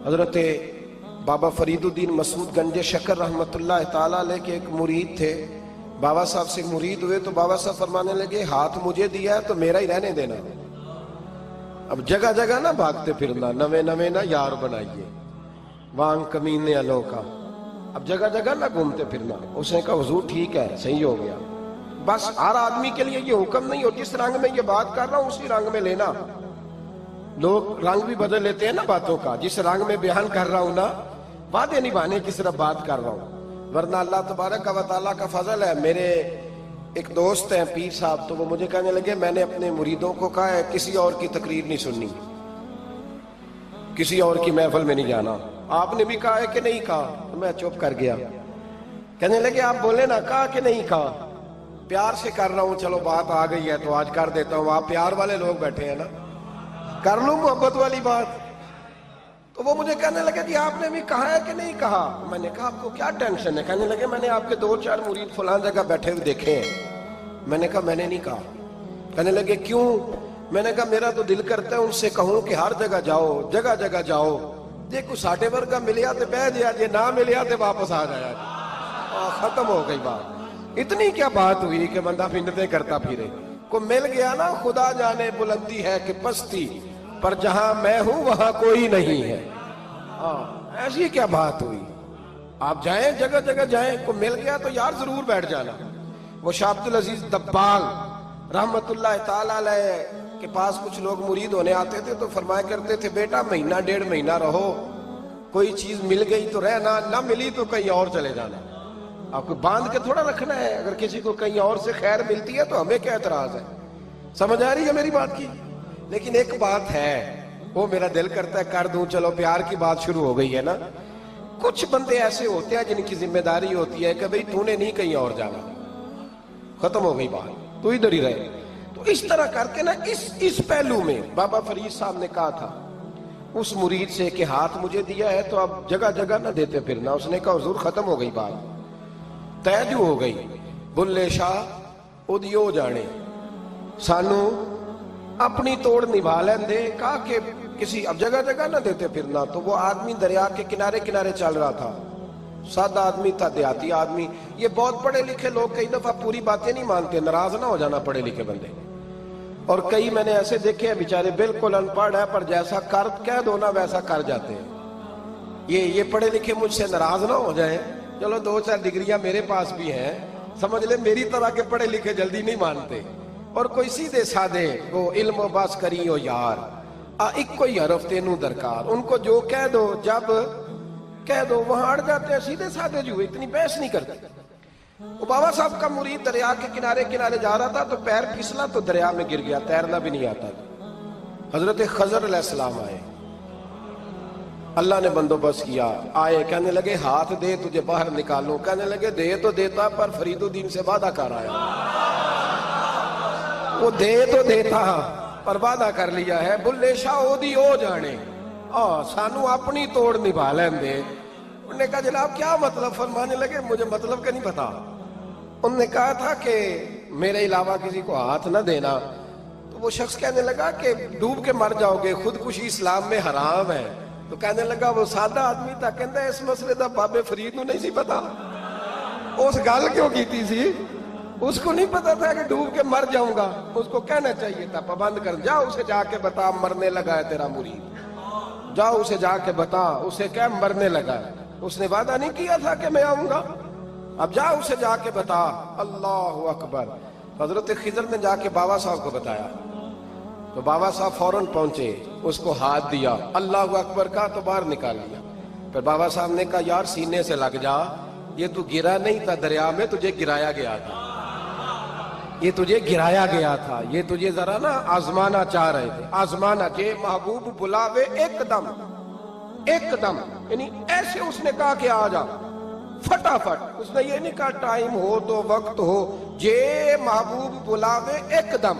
حضرت بابا فریدالدین مسعود گنج شکر رحمت اللہ تعالیٰ علیہ کے ایک مرید تھے. بابا صاحب سے مرید ہوئے تو بابا صاحب فرمانے لگے ہاتھ مجھے دیا ہے تو میرا ہی رہنے دینا. اب جگہ جگہ نہ بھاگتے پھرنا, نوے نوے نہ یار بنائیے وانگ کمینے الوں کا. اب جگہ جگہ نہ گھومتے پھرنا. اس نے کہا حضور ٹھیک ہے, صحیح ہو گیا. بس ہر آدمی کے لیے یہ حکم نہیں ہو جس رنگ میں یہ بات کر رہا ہوں اسی رنگ میں لینا. لوگ رنگ بھی بدل لیتے ہیں نا باتوں کا. جس رنگ میں بیان کر رہا ہوں نا, وعدے نبھانے کی صرف بات کر رہا ہوں, ورنہ اللہ تبارک و تعالیٰ کا فضل ہے. میرے ایک دوست ہیں پیر صاحب, تو وہ مجھے کہنے لگے میں نے اپنے مریدوں کو کہا ہے کسی اور کی تقریر نہیں سننی, کسی اور کی محفل میں نہیں جانا. آپ نے بھی کہا ہے کہ نہیں کہا؟ میں چپ کر گیا. کہنے لگے آپ بولے نا, کہا کہ نہیں کہا؟ پیار سے کر رہا ہوں, چلو بات آ گئی ہے تو آج کر دیتا ہوں. آپ پیار والے لوگ بیٹھے ہیں نا, کر لوں محبت والی بات. تو وہ مجھے کہنے لگے کہ آپ نے بھی کہا ہے کہ نہیں کہا؟ میں نے کہا آپ کو کیا ٹینشن ہے؟ کہنے لگے میں نے آپ کے 2-4 مرید فلان جگہ بیٹھے ہوئے دیکھے ہیں. میں نے کہا میں نے نہیں کہا. کہنے لگے کیوں؟ میں نے کہا میرا تو دل کرتا ہے ان سے کہوں کہ ہر جگہ جاؤ, جگہ جگہ جاؤ, دیکھو ساٹے ورگا ملیا تو بہ جیا, جے نہ ملیا تو واپس آ جایا. ختم ہو گئی بات. اتنی کیا بات ہوئی کہ بندہ منتیں کرتا پھرے. کو مل گیا نا, خدا جانے بلندی ہے کہ پستی, پر جہاں میں ہوں وہاں کوئی نہیں ہے. ایسی کیا بات ہوئی؟ آپ جائیں, جگہ جگہ جائیں. کو مل گیا تو یار ضرور بیٹھ جانا. وہ شاہ عبدالعزیز دبال رحمت اللہ تعالیٰ علیہ کے پاس کچھ لوگ مرید ہونے آتے تھے تو فرمایا کرتے تھے بیٹا مہینہ 1.5 مہینہ رہو, کوئی چیز مل گئی تو رہنا, نہ ملی تو کہیں اور چلے جانا. آپ کو باندھ کے تھوڑا رکھنا ہے. اگر کسی کو کہیں اور سے خیر ملتی ہے تو ہمیں کیا اعتراض ہے؟ سمجھ آ رہی ہے میری بات کی؟ لیکن ایک بات ہے, وہ میرا دل کرتا ہے کر دوں, چلو پیار کی بات شروع ہو گئی ہے نا. کچھ بندے ایسے ہوتے ہیں جن کی ذمہ داری ہوتی ہے کہ بھئی تو نے نہیں کہیں اور جانا, ختم ہو گئی بات, تو ادھر ہی رہے. تو اس طرح کر کے نا اس پہلو میں بابا فرید صاحب نے کہا تھا اس مرید سے کہ ہاتھ مجھے دیا ہے تو اب جگہ جگہ نہ دیتے پھرنا. اس نے کہا حضور ختم ہو گئی بات, طے جو ہو گئی. بلے شاہ ادیو جانے, سانو اپنی توڑ نبھا لین دے. کہا کہ کسی اب جگہ جگہ نہ دیتے پھرنا. تو وہ آدمی دریا کے کنارے کنارے چل رہا تھا, سادہ آدمی تھا, دیہاتی آدمی. یہ بہت پڑھے لکھے لوگ کئی دفعہ پوری باتیں نہیں مانتے, ناراض نہ ہو جانا پڑھے لکھے بندے. اور کئی میں نے ایسے دیکھے ہیں بیچارے بالکل ان پڑھ ہے, پر جیسا کر کہہ دو نا ویسا کر جاتے ہیں. یہ پڑھے لکھے مجھ سے ناراض نہ ہو جائیں. چلو 2-4 ڈگریاں میرے پاس بھی ہیں, سمجھ لے میری طرح کے پڑھے لکھے جلدی نہیں مانتے. اور کوئی سیدھے سادے وہ علم و بس کری ہو یار, ایک کوئی حرف تینوں درکار. ان کو جو کہہ دو جب کہہ دو وہاں اڑ جاتے ہیں, سیدھے سادے جو اتنی بحث نہیں کرتے. وہ بابا صاحب کا مرید دریا کے کنارے کنارے جا رہا تھا تو پیر پھسلا تو دریا میں گر گیا, تیرنا بھی نہیں آتا تھا. حضرت خضر علیہ السلام آئے, اللہ نے بندوبست کیا. آئے, کہنے لگے ہاتھ دے تجھے باہر نکالوں. کہنے لگے دے تو دیتا پر فریدالدین سے وعدہ کر آیا. وہ دے تو دیتا پر وعدہ کر لیا ہے. بلے شاہ اودی او جانے, سانو اپنی توڑ نبھا لین دے. انہوں نے کہا جناب کیا مطلب؟ فرمانے لگے مجھے مطلب کا نہیں پتا. انہوں نے کہا تھا کہ میرے علاوہ کسی کو ہاتھ نہ دینا. تو وہ شخص کہنے لگا کہ ڈوب کے مر جاؤ گے, خودکشی اسلام میں حرام ہے. تو کہنے لگا وہ سادہ آدمی تھا, کہندا اس مسئلے دا بابے فرید نو نہیں سی پتا. اس گل کیوں کیتی سی؟ اس کو نہیں پتا تھا کہ ڈوب کے مر جاؤں گا. اس کو کہنا چاہیے تھا پابند کر, جا اسے جا کے بتا مرنے لگا ہے تیرا مرید, جا اسے جا کے بتا, اسے کیا مرنے لگا ہے. اس نے وعدہ نہیں کیا تھا کہ میں آؤں گا, اب جا اسے جا کے بتا. اللہ اکبر. حضرت خضر نے جا کے بابا صاحب کو بتایا تو بابا صاحب فوراً پہنچے, اس کو ہاتھ دیا, اللہ اکبر کہا تو باہر نکال لیا. پھر بابا صاحب نے کہا یار سینے سے لگ جا, یہ تو گرا نہیں تھا دریا میں, تجھے گرایا گیا تھا, یہ تجھے گرایا گیا تھا, یہ تجھے ذرا نا آزمانا چاہ رہے تھے. آزمانا کہ محبوب بلاوے ایک دم, ایک دم, یعنی ایسے اس نے کہا کہ آ جا فٹافٹ. اس نے یہ نہیں کہا ٹائم ہو تو وقت ہو, جے محبوب بلاوے ایک دم.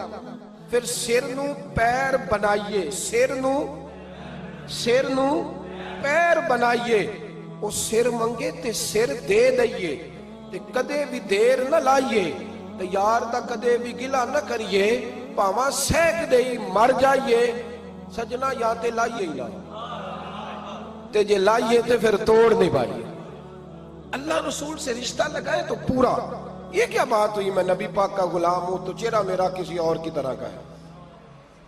پھر سر نو پیر بنائیے, سر نو پیر بنائیے. وہ سر منگے تے سر دے دئیے, تے کدے بھی دیر نہ لائیے, تے یار دا کدے بھی گلا نہ کریے, پاواں سیک دئی مر جائیے. سجنا یا تے لائیے ہی لائیے. تے جے لائیے تے پھر توڑ نہیں پائیے. اللہ رسول سے رشتہ لگائے تو پورا. یہ کیا بات ہوئی میں نبی پاک کا غلام ہوں تو چہرہ میرا کسی اور کی طرح کا ہے.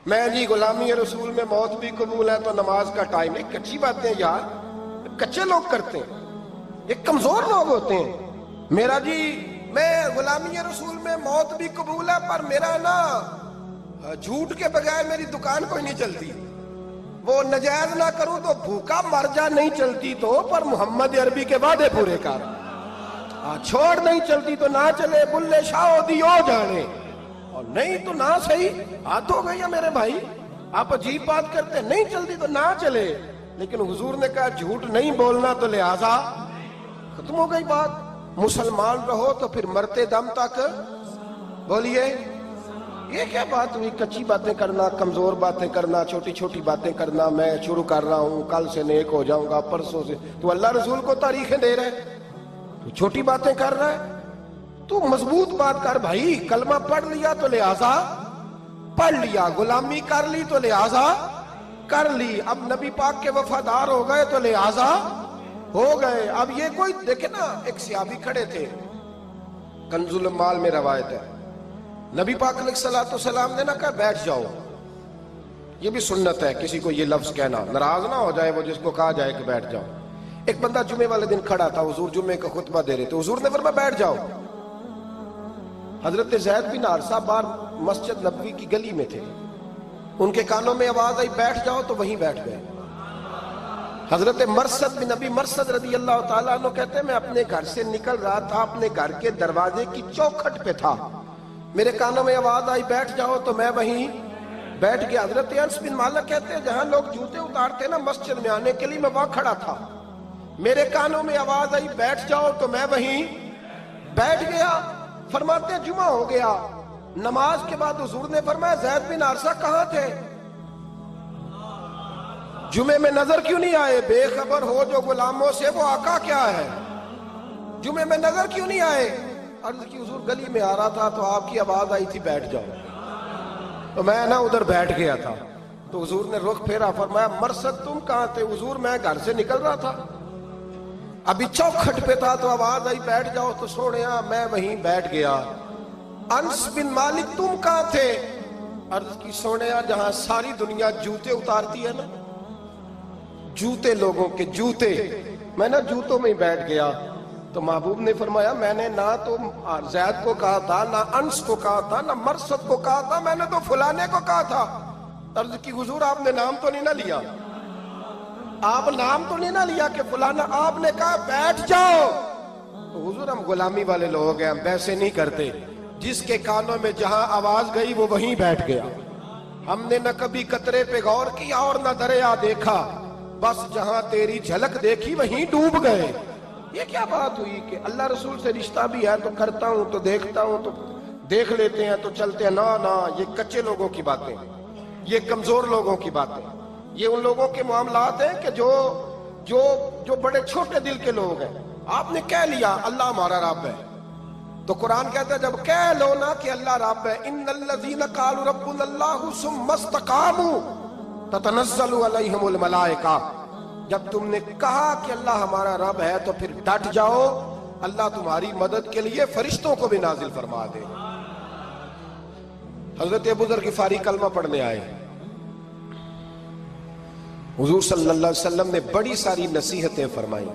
میں جی غلامی رسول میں موت بھی قبول ہے تو نماز کا ٹائم نہیں. کچی باتیں یار کچے لوگ کرتے ہیں, یہ کمزور لوگ ہوتے ہیں. میرا جی میں غلامی رسول میں موت بھی قبول ہے پر میرا نا جھوٹ کے بغیر میری دکان کوئی نہیں چلتی. وہ نجائز نہ کروں تو بھوکا مر جا, نہیں چلتی تو پر محمد عربی کے وعدے پورے کر. چھوڑ نہیں چلتی تو نہ چلے, بلے شاہ دیو جانے, اور نہیں تو نہ صحیح. ہاتھ ہو گئی ہے میرے بھائی, آپ عجیب بات کرتے ہیں. نہیں چلتی تو نہ چلے, لیکن حضور نے کہا جھوٹ نہیں بولنا تو لہذا ختم ہو گئی بات. مسلمان رہو تو پھر مرتے دم تک بولیے. یہ کیا بات ہوئی کچی باتیں کرنا, کمزور باتیں کرنا, چھوٹی چھوٹی باتیں کرنا. میں شروع کر رہا ہوں, کل سے نیک ہو جاؤں گا, پرسوں سے. تو اللہ رسول کو تاریخیں دے رہے, تو چھوٹی باتیں کر رہا ہے. تو مضبوط بات کر بھائی. کلمہ پڑھ لیا تو لہذا پڑھ لیا, غلامی کر لی تو لہذا کر لی. اب نبی پاک کے وفادار ہو گئے تو لہذا ہو گئے. اب یہ کوئی دیکھے نا, ایک صحابی کھڑے تھے, کنز المال میں روایت ہے, نبی پاک علیہ الصلوۃ والسلام نے نہ کہا بیٹھ جاؤ. یہ بھی سنت ہے کسی کو یہ لفظ کہنا, ناراض نہ ہو جائے وہ جس کو کہا جائے کہ بیٹھ جاؤ. ایک بندہ جمعے والے دن کھڑا تھا, حضور جمعے کا خطبہ دے رہے تھے, حضور نے فرمایا بیٹھ جاؤ. حضرت زید بن حارثہ باہر مسجد نبوی کی گلی میں تھے, ان کے کانوں میں آواز آئی بیٹھ جاؤ تو وہیں بیٹھ گئے. حضرت مرثد بن نبی مرثد رضی اللہ تعالیٰ عنہ کہتے ہیں میں اپنے گھر سے نکل رہا تھا, اپنے گھر کے دروازے کی چوکھٹ پہ تھا, میرے کانوں میں آواز آئی بیٹھ جاؤ تو میں وہیں بیٹھ گیا. حضرت انس بن مالک کہتے ہیں جہاں لوگ جوتے اتارتے نا مسجد میں آنے کے لیے, میں وہاں کھڑا تھا, میرے کانوں میں آواز آئی بیٹھ جاؤ تو میں وہیں بیٹھ گیا. فرماتے ہیں جمعہ ہو گیا, نماز کے بعد حضور نے فرمایا زید بن حارثہ کہاں تھے, جمعے میں نظر کیوں نہیں آئے؟ بے خبر ہو جو غلاموں سے وہ آقا کیا ہے, جمعے میں نظر کیوں نہیں آئے؟ عرض کی حضور گلی میں آ رہا تھا تو آپ کی آواز آئی تھی بیٹھ جاؤ, تو میں نا ادھر بیٹھ گیا تھا. تو حضور نے رخ پھیرا, فرمایا مرثد تم کہاں تھے؟ حضور میں گھر سے نکل رہا تھا, ابھی چوکھٹ پہ تھا تو آواز آئی بیٹھ جاؤ تو سوڑیا میں وہیں بیٹھ گیا. انس بن مالک تم کہاں تھے؟ عرض کی سوڑیا جہاں ساری دنیا جوتے اتارتی ہے نا, جوتے لوگوں کے جوتے, میں نا جوتوں میں ہی بیٹھ گیا. تو محبوب نے فرمایا میں نے نہ تو زید کو کہا تھا, نہ انس کو کہا تھا, نہ مرثد کو کہا تھا, میں نے تو فلانے کو کہا تھا. عرض کی حضور آپ نے نام تو نہیں نہ لیا, آپ نام تو نہیں نہ لیا کہ فلانا, آپ نے کہا بیٹھ جاؤ. تو حضور ہم غلامی والے لوگ ہیں, ہم ویسے نہیں کرتے. جس کے کانوں میں جہاں آواز گئی وہ وہیں بیٹھ گیا. ہم نے نہ کبھی قطرے پہ غور کیا اور نہ دریا دیکھا, بس جہاں تیری جھلک دیکھی وہیں ڈوب گئے. یہ کیا بات ہوئی کہ اللہ رسول سے رشتہ بھی ہے تو کرتا ہوں تو دیکھتا ہوں تو دیکھ لیتے ہیں تو چلتے ہیں. نہ یہ کچے لوگوں کی باتیں, یہ کمزور لوگوں کی باتیں, یہ ان لوگوں کے معاملات ہیں کہ جو بڑے چھوٹے دل کے لوگ ہیں. آپ نے کہہ لیا اللہ ہمارا رب ہے, تو قرآن کہتا ہے جب کہہ لو نا کہ اللہ رب ہے, ان الذین قالوا ربنا اللہ ثم استقاموا تتنزل علیہم الملائکہ, جب تم نے کہا کہ اللہ ہمارا رب ہے تو پھر ڈٹ جاؤ, اللہ تمہاری مدد کے لیے فرشتوں کو بھی نازل فرما دے. حضرت ابو ذر غفاری کلمہ پڑھنے آئے, حضور صلی اللہ علیہ وسلم نے بڑی ساری نصیحتیں فرمائی.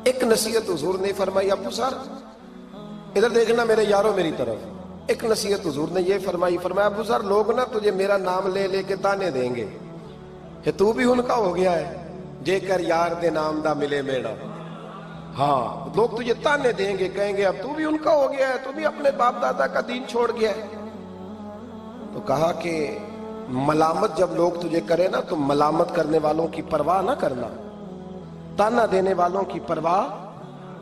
ایک نصیحت حضور نے فرمائی, ابو ذر ادھر دیکھنا میرے یارو میری طرف. ایک نصیحت حضور نے یہ فرمائی, فرمایا ابو ذر لوگ نا تجھے میرا نام لے لے کے تانے دیں گے کہ تو بھی ان کا ہو گیا ہے, جے کر یار دے نام دا ملے میڑا. ہاں لوگ تجھے تانے دیں گے, کہیں گے اب تو بھی ان کا ہو گیا ہے, تو بھی اپنے باپ دادا کا دین چھوڑ گیا ہے. تو کہا کہ ملامت جب لوگ تجھے کرے نا تو ملامت کرنے والوں کی پرواہ نہ کرنا, تانا دینے والوں کی پرواہ.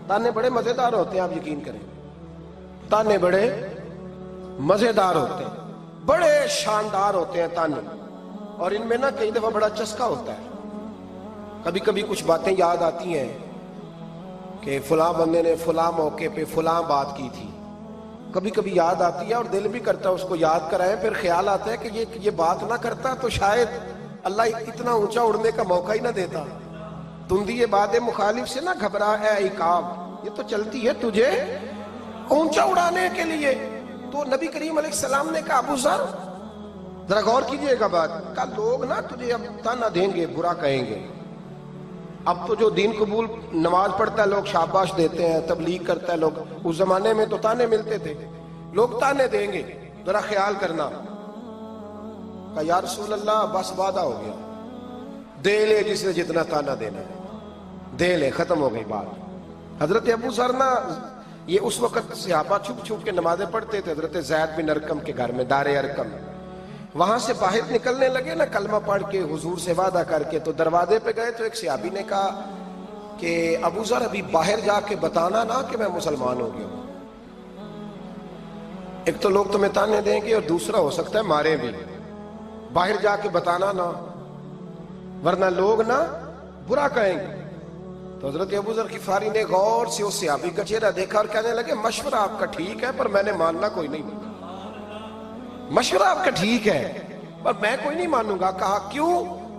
تانے بڑے مزیدار ہوتے ہیں, آپ یقین کریں, تانے بڑے مزیدار ہوتے ہیں, بڑے شاندار ہوتے ہیں تانے, اور ان میں نا کئی دفعہ بڑا چسکا ہوتا ہے. کبھی کبھی کچھ باتیں یاد آتی ہیں کہ فلاں بندے نے فلاں موقع پہ فلاں بات کی تھی, کبھی کبھی یاد آتی ہے اور دل بھی کرتا ہے اس کو یاد کرائیں. پھر خیال آتا ہے کہ یہ بات نہ کرتا تو شاید اللہ اتنا اونچا اڑنے کا موقع ہی نہ دیتا. تندی باد مخالف سے نہ گھبرا اے عقاب، یہ تو چلتی ہے تجھے اونچا اڑانے کے لیے۔ تو نبی کریم علیہ السلام نے کہا ابو ذر ذرا غور کیجئے گا بات، کہا لوگ نا تجھے اب تانا دیں گے، برا کہیں گے۔ اب تو جو دین قبول نماز پڑھتا ہے لوگ شاباش دیتے ہیں، تبلیغ کرتا ہے لوگ، اس زمانے میں تو تانے ملتے تھے، لوگ تانے دیں گے، ذرا خیال کرنا۔ کہا یا رسول اللہ بس وعدہ ہو گیا، دے لے جس نے جتنا تانا دینا ہے، دے لے، ختم ہو گئی بات۔ حضرت ابو ذر نا یہ اس وقت صحابہ چھپ چھپ کے نمازیں پڑھتے تھے حضرت زید بن ارقم کے گھر میں، دار ارقم۔ وہاں سے باہر نکلنے لگے نا کلمہ پڑھ کے حضور سے وعدہ کر کے، تو دروازے پہ گئے تو ایک صحابی نے کہا کہ ابو ذر ابھی باہر جا کے بتانا نا کہ میں مسلمان ہو گیا ہوں، ایک تو لوگ تمہیں تانے دیں گے اور دوسرا ہو سکتا ہے مارے بھی، باہر جا کے بتانا نا ورنہ لوگ نا برا کہیں گے۔ تو حضرت ابو ذر غفاری نے غور سے اس صحابی کا چہرہ دیکھا اور کہنے لگے مشورہ آپ کا ٹھیک ہے پر میں نے ماننا کوئی نہیں، مشورہ آپ کا ٹھیک ہے پر میں کوئی نہیں مانوں گا۔ کہا کیوں؟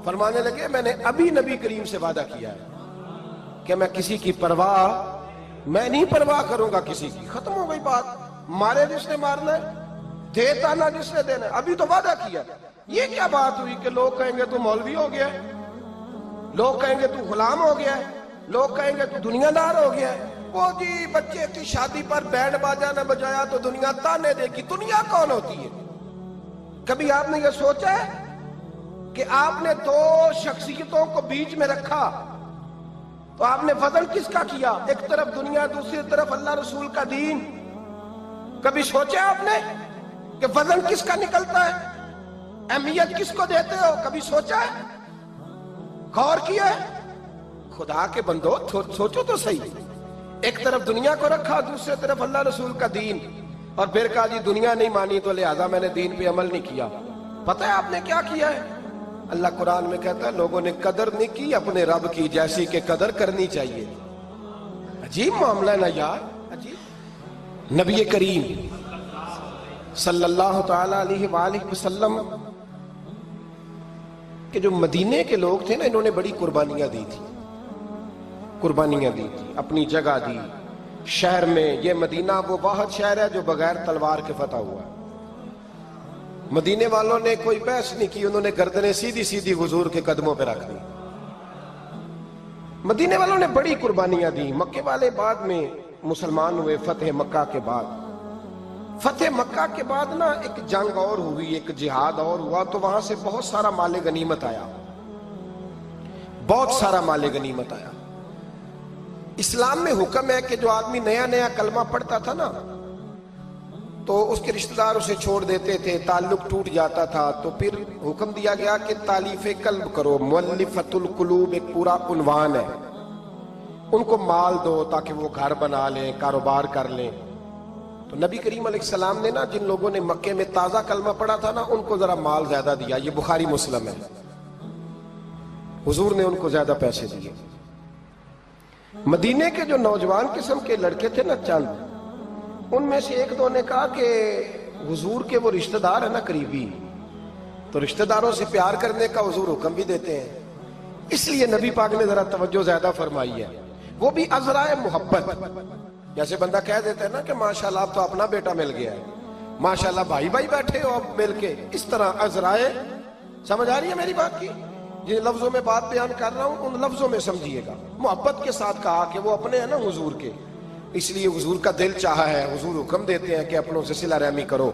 فرمانے لگے میں نے ابھی نبی کریم سے وعدہ کیا ہے کہ میں کسی کی پرواہ میں نہیں پرواہ کروں گا کسی کی، ختم ہو گئی بات، مارے جس نے مارنا ہے، دیتا نہ جس نے دینا ہے، ابھی تو وعدہ کیا۔ یہ کیا بات ہوئی کہ لوگ کہیں گے تو مولوی ہو گیا ہے، لوگ کہیں گے تو غلام ہو گیا ہے، لوگ کہیں گے تو دنیا دار ہو گیا ہے، وہ جی بچے کی شادی پر بینڈ باجا نہ بجایا تو دنیا تانے دے گی۔ دنیا کون ہوتی ہے؟ کبھی آپ نے یہ سوچا ہے کہ آپ نے دو شخصیتوں کو بیچ میں رکھا تو آپ نے وزن کس کا کیا؟ ایک طرف دنیا، دوسری طرف اللہ رسول کا دین۔ کبھی سوچا آپ نے کہ وزن کس کا نکلتا ہے، اہمیت کس کو دیتے ہو؟ کبھی سوچا ہے، غور کیا ہے؟ خدا کے بندو سوچو تو صحیح، ایک طرف دنیا کو رکھا، دوسری طرف اللہ رسول کا دین، اور پھر کہا جی دنیا نہیں مانی تو لہذا میں نے دین پہ عمل نہیں کیا۔ پتہ ہے آپ نے کیا کیا ہے؟ اللہ قرآن میں کہتا ہے لوگوں نے قدر نہیں کی اپنے رب کی جیسی کہ قدر کرنی چاہیے۔ عجیب معاملہ ہے نا یار، عجیب۔ نبی کریم صلی اللہ تعالی علیہ وآلہ وسلم کہ جو مدینے کے لوگ تھے نا، انہوں نے بڑی قربانیاں دی تھی، قربانیاں دی تھی، اپنی جگہ دی شہر میں۔ یہ مدینہ وہ واحد شہر ہے جو بغیر تلوار کے فتح ہوا ہے۔ مدینے والوں نے کوئی بحث نہیں کی، انہوں نے گردنیں سیدھی سیدھی حضور کے قدموں پہ رکھ دی۔ مدینے والوں نے بڑی قربانیاں دی۔ مکے والے بعد میں مسلمان ہوئے فتح مکہ کے بعد۔ فتح مکہ کے بعد نا ایک جنگ اور ہوئی، ایک جہاد اور ہوا، تو وہاں سے بہت سارا مال غنیمت آیا، بہت سارا مال غنیمت آیا۔ اسلام میں حکم ہے کہ جو آدمی نیا نیا کلمہ پڑھتا تھا نا تو اس کے رشتہ دار اسے چھوڑ دیتے تھے، تعلق ٹوٹ جاتا تھا، تو پھر حکم دیا گیا کہ تالیف قلب کرو، مؤلفۃ القلوب ایک پورا عنوان ہے، ان کو مال دو تاکہ وہ گھر بنا لیں، کاروبار کر لیں۔ تو نبی کریم علیہ السلام نے نا جن لوگوں نے مکے میں تازہ کلمہ پڑھا تھا نا ان کو ذرا مال زیادہ دیا، یہ بخاری مسلم ہے، حضور نے ان کو زیادہ پیسے دیے۔ مدینے کے جو نوجوان قسم کے لڑکے تھے نا چند، ان میں سے ایک دو نے کہا کہ حضور کے وہ رشتہ دار ہیں نا قریبی، تو رشتہ داروں سے پیار کرنے کا حضور حکم بھی دیتے ہیں، اس لیے نبی پاک نے ذرا توجہ زیادہ فرمائی ہے، وہ بھی عذرائے محبت۔ جیسے بندہ کہہ دیتا ہے نا کہ ماشاءاللہ اب تو اپنا بیٹا مل گیا ہے، ماشاءاللہ بھائی بھائی بیٹھے ہو اب مل کے، اس طرح عذرائے۔ سمجھ آ رہی ہے میری بات کی؟ جن لفظوں میں بات بیان کر رہا ہوں ان لفظوں میں سمجھیے گا، محبت کے ساتھ کہا کہ وہ اپنے ہیں نا حضور کے، اس لیے حضور کا دل چاہا ہے، حضور حکم دیتے ہیں کہ اپنوں سے صلہ رحمی کرو،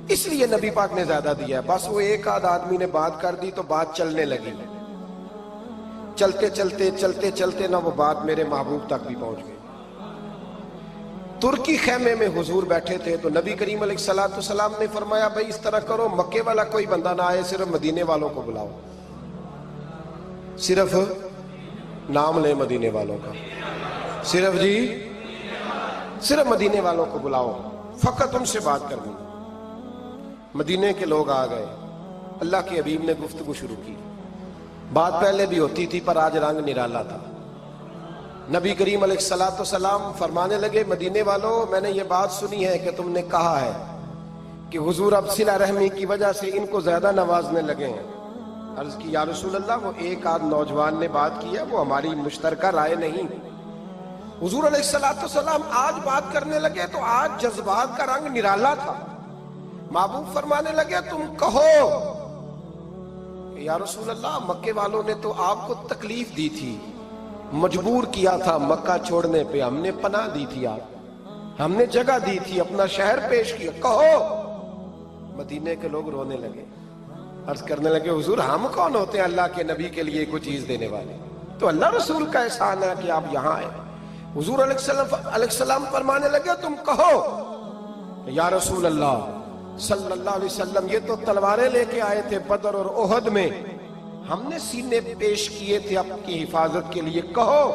اس لیے نبی پاک نے زیادہ دیا ہے۔ بس وہ ایک آدھ آدمی نے بات کر دی تو بات چلنے لگی، چلتے چلتے چلتے چلتے نہ وہ بات میرے محبوب تک بھی پہنچ گئی۔ ترکی خیمے میں حضور بیٹھے تھے تو نبی کریم علیہ السلام نے فرمایا بھائی اس طرح کرو، مکے والا کوئی بندہ نہ آئے، صرف مدینے والوں کو بلاؤ، صرف نام لے مدینے والوں کا، صرف جی صرف مدینے والوں کو بلاؤ، فقط ان سے بات کرنی۔ مدینے کے لوگ آ گئے، اللہ کے حبیب نے گفتگو شروع کی، بات پہلے بھی ہوتی تھی پر آج رنگ نرالا تھا۔ نبی کریم علیہ السلام فرمانے لگے مدینے والوں، میں نے یہ بات سنی ہے کہ تم نے کہا ہے کہ حضور اب صلہ رحمی کی وجہ سے ان کو زیادہ نوازنے لگے ہیں، عرض کی یا رسول اللہ وہ ایک آدھ نوجوان نے بات کی ہے، وہ ہماری مشترکہ رائے نہیں۔ حضور علیہ السلام آج بات کرنے لگے تو آج جذبات کا رنگ نرالا تھا۔ محبوب فرمانے لگے تم کہو یا رسول اللہ مکے والوں نے تو آپ کو تکلیف دی تھی، مجبور کیا تھا مکہ چھوڑنے پہ، ہم نے پناہ دی تھی، آپ ہم نے جگہ دی تھی، اپنا شہر پیش کیا، کہو۔ مدینے کے لوگ رونے لگے، عرض کرنے لگے حضور ہم کون ہوتے ہیں اللہ کے نبی کے لیے کوئی چیز دینے والے، تو اللہ رسول کا احسان ہے کہ آپ یہاں آئے۔ حضور علیہ السلام فرمانے لگے تم کہو یا رسول اللہ صلی اللہ علیہ وسلم یہ تو تلواریں لے کے آئے تھے بدر اور احد میں، ہم نے سینے پیش کیے تھے آپ کی حفاظت کے لیے، کہو۔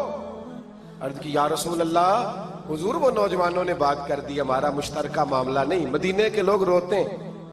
عرض کی یا رسول اللہ حضور وہ نوجوانوں نے بات کر دی، ہمارا مشترکہ معاملہ نہیں، مدینے کے لوگ روتے ہیں۔